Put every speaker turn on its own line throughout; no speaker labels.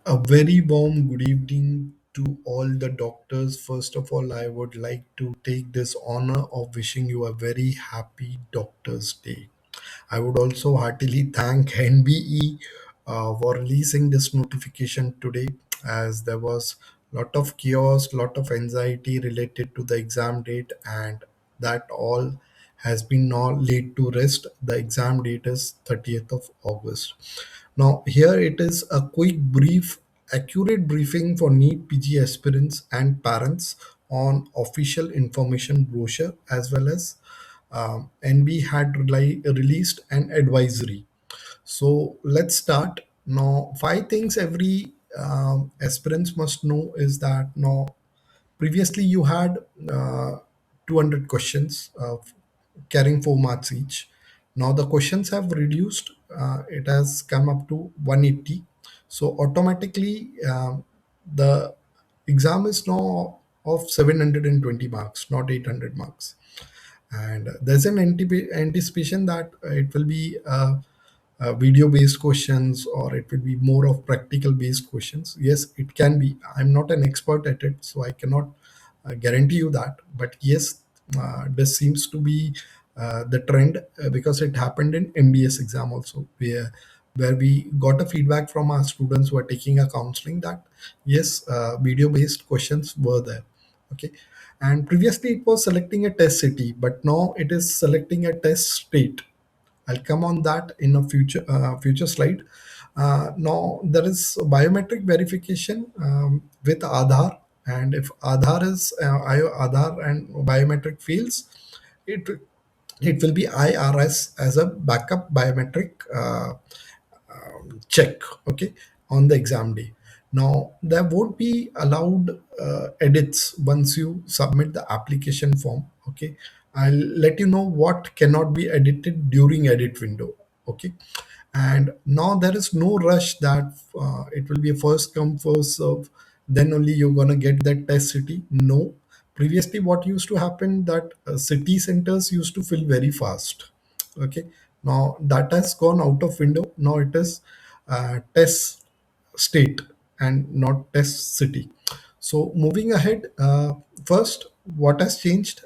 A very warm good evening to all the doctors. First of all, I would like to take this honor of wishing you a very happy Doctor's Day. I would also heartily thank NBE for releasing this notification today, as there was lot of chaos, lot of anxiety related to the exam date, and that all has been now laid to rest. The exam date is 30th of August. Now, here it is a quick brief, accurate briefing for NEET PG aspirants and parents on official information brochure, as well as NB had released an advisory. So let's start. Now, five things every aspirants must know is that now previously you had 200 questions carrying 4 marks each. Now the questions have reduced. It has come up to 180. So automatically the exam is now of 720 marks, not 800 marks. And there's an anticipation that it will be video based questions, or it will be more of practical based questions. Yes, it can be. I'm not an expert at it, so I cannot guarantee you that. But yes, this seems to be the trend, because it happened in MBS exam also, where we got a feedback from our students who are taking a counseling that yes, video based questions were there. Okay. And previously it was selecting a test city, but now it is selecting a test state. I'll come on that in a future slide. Now there is biometric verification with Aadhaar, and if Aadhaar is Aadhaar and biometric fails, it it will be IRS as a backup biometric check. Okay, on the exam day. Now there won't be allowed edits once you submit the application form. Okay, I'll let you know what cannot be edited during edit window. Okay, and now there is no rush that it will be a first come first serve, then only you're gonna get that test city. No, previously what used to happen that city centers used to fill very fast. Okay, now that has gone out of window. Now it is test state and not test city. So moving ahead, first what has changed,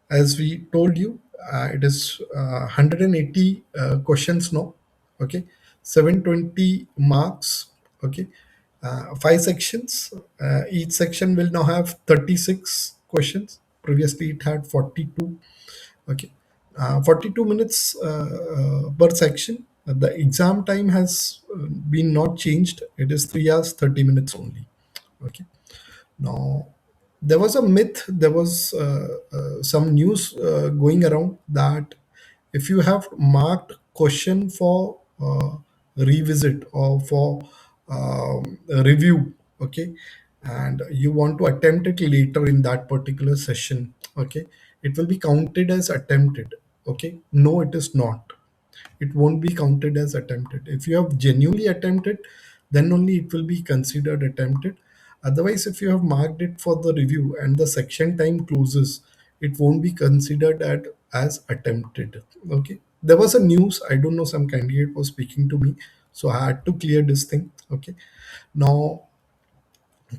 as we told you, it is 180 questions now. Okay, 720 marks. Okay, five sections. Each section will now have 36 questions. Previously it had 42. Okay, 42 minutes per section. The exam time has been not changed. It is 3 hours 30 minutes only. Okay, now there was a myth, there was some news going around that if you have marked question for revisit or for review, okay, and you want to attempt it later in that particular session, okay, it will be counted as attempted. Okay, no, it is not. It won't be counted as attempted. If you have genuinely attempted, then only it will be considered attempted. Otherwise, if you have marked it for the review and the section time closes, it won't be considered as attempted. Okay, there was a news, I don't know, some candidate was speaking to me, so I had to clear this thing. Okay, now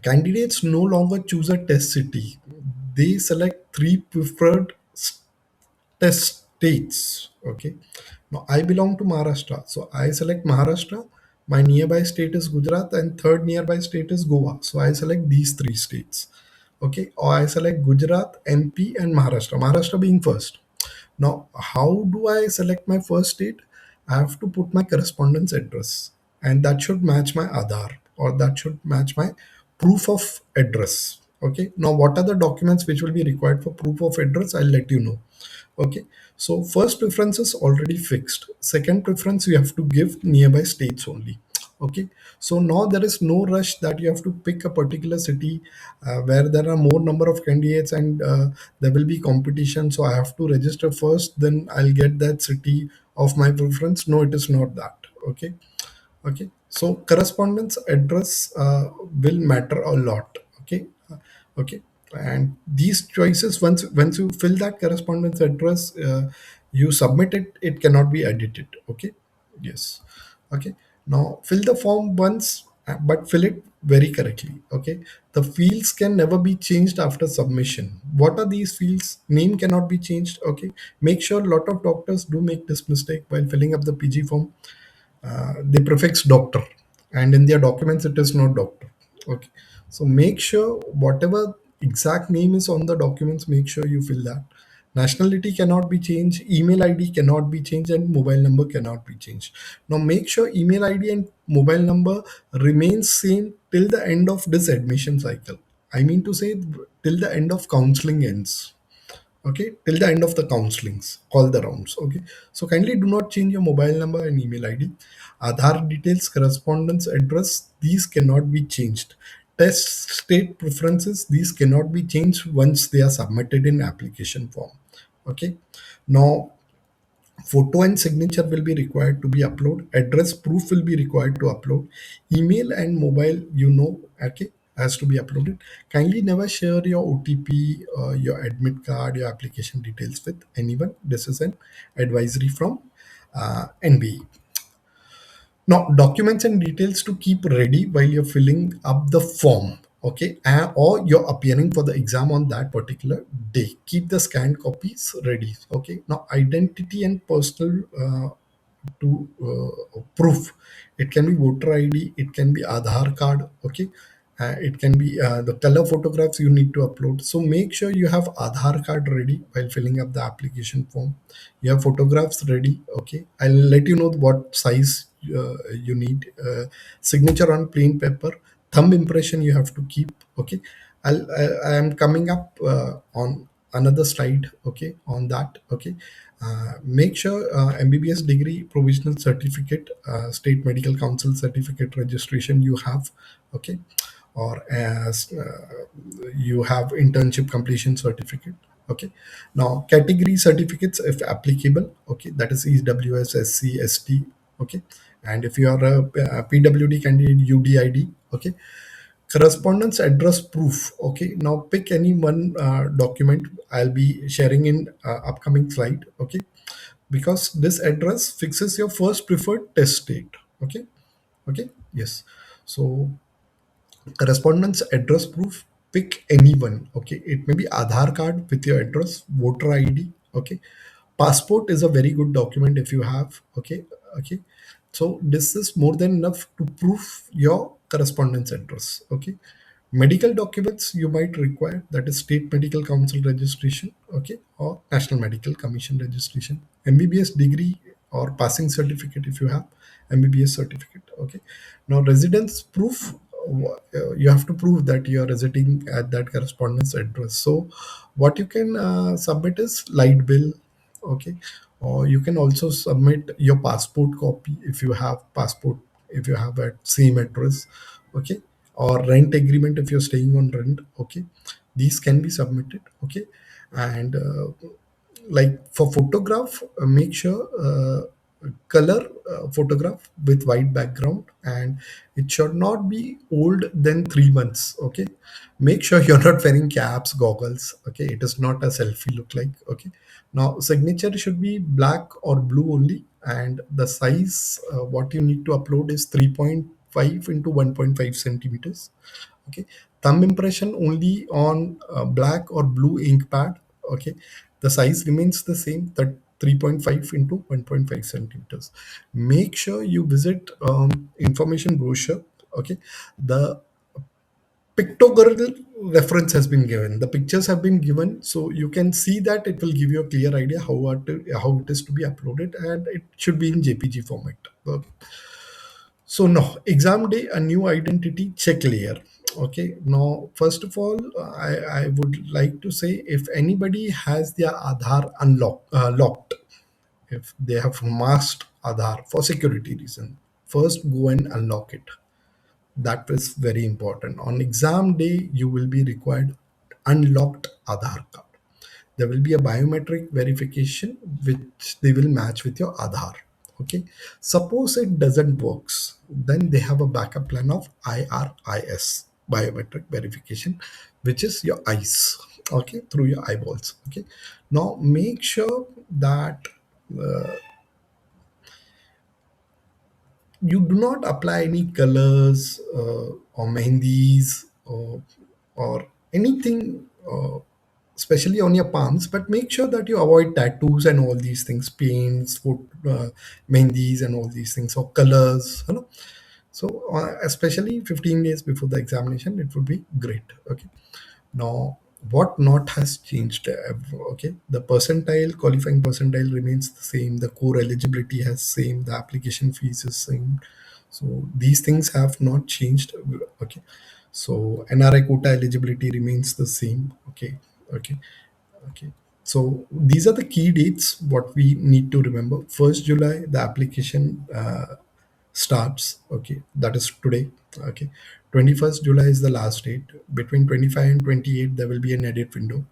candidates no longer choose a test city. They select three preferred test states. Okay. Now I belong to Maharashtra, so I select Maharashtra. My nearby state is Gujarat, and third nearby state is Goa. So I select these three states. Okay. Or I select Gujarat, MP, and Maharashtra. Maharashtra being first. Now, how do I select my first state? I have to put my correspondence address, and that should match my Aadhaar, or that should match my proof of address. Okay. Now, what are the documents which will be required for proof of address? I'll let you know. Okay, so first preference is already fixed. Second preference, you have to give nearby states only. Okay, so now there is no rush that you have to pick a particular city where there are more number of candidates, and there will be competition. So I have to register first, then I'll get that city of my preference. No, it is not that. Okay, okay, so correspondence address will matter a lot. Okay, okay, and these choices, once you fill that correspondence address, you submit it, it cannot be edited. Okay, yes, okay, now fill the form once but fill it very correctly. Okay, the fields can never be changed after submission. What are these fields? Name cannot be changed. Okay, make sure, a lot of doctors do make this mistake while filling up the PG form. They prefix doctor, and in their documents it is not doctor. Okay, so make sure whatever exact name is on the documents, make sure you fill that. Nationality cannot be changed, email ID cannot be changed, and mobile number cannot be changed. Now make sure email ID and mobile number remains same till the end of this admission cycle. I mean to say, till the end of counseling ends. Okay, till the end of the counselings, all the rounds. Okay, so kindly do not change your mobile number and email ID. Aadhaar details, correspondence address, these cannot be changed. Test state preferences, these cannot be changed once they are submitted in application form. Okay, now photo and signature will be required to be uploaded, address proof will be required to upload, email and mobile, okay, has to be uploaded. Kindly never share your OTP, your admit card, your application details with anyone. This is an advisory from NBE. Now, documents and details to keep ready while you're filling up the form. Okay, or you're appearing for the exam on that particular day. Keep the scanned copies ready. Okay, now identity and personal to proof. It can be voter ID, it can be Aadhaar card. Okay, it can be the color photographs you need to upload. So make sure you have Aadhaar card ready while filling up the application form. You have photographs ready. Okay, I'll let you know what size you need. Signature on plain paper, thumb impression you have to keep. Okay, I am coming up on another slide. Okay, on that. Okay, make sure MBBS degree, provisional certificate, state medical council certificate registration you have. Okay, or as you have internship completion certificate. Okay, now category certificates if applicable. Okay, that is EWS, SC, ST. Okay, and if you are a PWD candidate, UDID. Okay, correspondence address proof. Okay, now pick any one document. I'll be sharing in upcoming slide. Okay, because this address fixes your first preferred test date. Okay, okay, yes. So correspondence address proof, pick anyone. Okay, it may be Aadhaar card with your address, voter ID. Okay, passport is a very good document if you have. Okay, okay, so this is more than enough to prove your correspondence address. Okay, medical documents you might require, that is state medical council registration. Okay, or national medical commission registration, MBBS degree or passing certificate if you have MBBS certificate. Okay, now residence proof, you have to prove that you are residing at that correspondence address. So what you can submit is light bill. Okay, or you can also submit your passport copy if you have passport, if you have at same address. Okay, or rent agreement if you're staying on rent. Okay, these can be submitted. Okay, and like for photograph, make sure color photograph with white background, and it should not be old than 3 months. Okay, make sure you're not wearing caps, goggles. Okay, it is not a selfie look like. Okay, now signature should be black or blue only, and the size what you need to upload is 3.5 into 1.5 centimeters. Okay, thumb impression only on black or blue ink pad. Okay, the size remains the same, that 3.5 into 1.5 centimeters. Make sure you visit information brochure. Okay, the pictorial reference has been given, the pictures have been given, so you can see that. It will give you a clear idea how it is to be uploaded, and it should be in JPG format. Okay. So now, exam day, a new identity check layer. Okay, now first of all, I would like to say, if anybody has their Aadhaar locked, if they have masked Aadhaar for security reason, first go and unlock it. That is very important. On exam day, you will be required unlocked Aadhaar card. There will be a biometric verification which they will match with your Aadhaar. Okay. Suppose it doesn't works, then they have a backup plan of IRIS, biometric verification, which is your eyes. Okay, through your eyeballs. Okay. Now make sure that you do not apply any colors or mehendis or anything, especially on your palms, but make sure that you avoid tattoos and all these things, paints, foot, mehendis and all these things, or colors, you know. So especially 15 days before the examination, it would be great. Okay. Now, what not has changed? Okay, the percentile, qualifying percentile remains the same. The core eligibility has same. The application fees is same. So these things have not changed. Okay, so NRI quota eligibility remains the same. Okay, okay, okay. So these are the key dates. What we need to remember: 1st July, the application starts. Okay, that is today. Okay, 21st July is the last date. Between 25 and 28 there will be an edit window.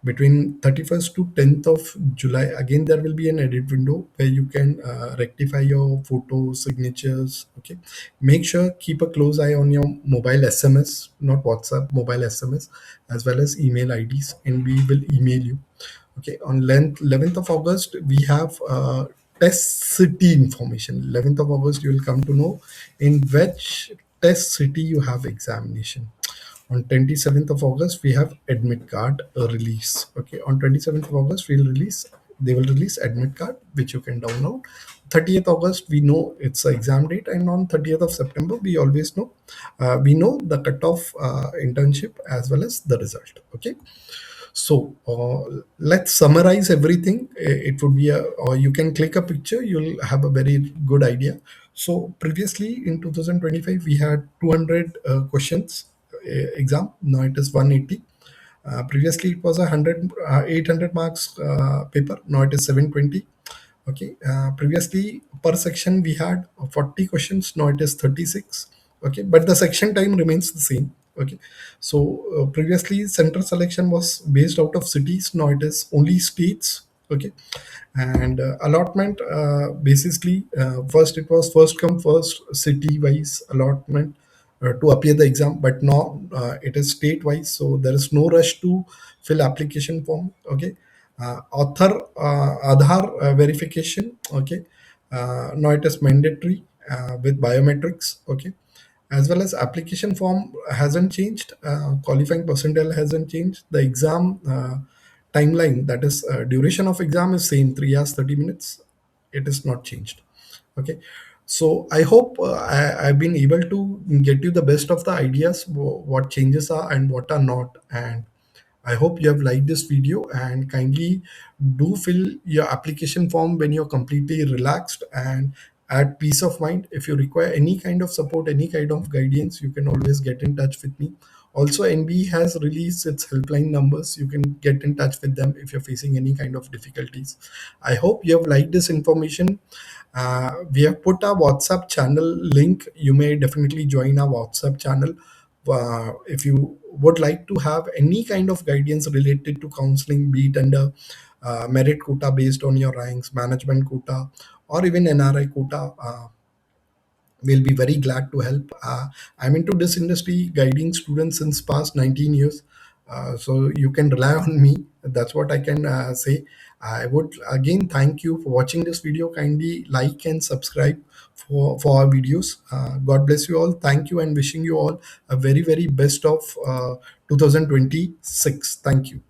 Between 31st to 10th of July, again there will be an edit window where you can rectify your photos, signatures. Okay, make sure keep a close eye on your mobile SMS, not WhatsApp, mobile SMS, as well as email IDs, and we will email you. Okay, on 11th of August, we have test city information. 11th of August, you will come to know in which test city you have examination. On 27th of August, we have admit card release. Okay, on 27th of August, they will release admit card, which you can download. 30th August, we know it's the exam date, and on 30th of September, we always know, we know the cutoff internship as well as the result. Okay, so let's summarize everything. It would be or you can click a picture, you'll have a very good idea. So previously in 2025, we had 200 questions exam. Now it is 180. Previously it was 800 marks paper. Now it is 720. Okay, previously per section we had 40 questions. Now it is 36. Okay, but the section time remains the same. Okay, so previously center selection was based out of cities. Now it is only states. Okay, and allotment, basically, first it was first come first city wise allotment to appear the exam, but now it is state wise, so there is no rush to fill application form. Okay, author Aadhaar verification. Okay, now it is mandatory with biometrics. Okay, as well as application form hasn't changed, qualifying percentile hasn't changed, the exam timeline, that is duration of exam, is same, 3 hours 30 minutes. It is not changed. Okay, so I hope I've been able to get you the best of the ideas, what changes are and what are not. And I hope you have liked this video, and kindly do fill your application form when you're completely relaxed and at peace of mind. If you require any kind of support, any kind of guidance, you can always get in touch with me. Also, NBE has released its helpline numbers. You can get in touch with them if you're facing any kind of difficulties. I hope you have liked this information. We have put our WhatsApp channel link. You may definitely join our WhatsApp channel. If you would like to have any kind of guidance related to counseling, be it under merit quota based on your ranks, management quota, or even NRI quota, we'll be very glad to help. I'm into this industry guiding students since past 19 years. So you can rely on me. That's what I can say. I would again thank you for watching this video. Kindly like and subscribe for our videos. God bless you all. Thank you, and wishing you all a very, very best of 2026. Thank you.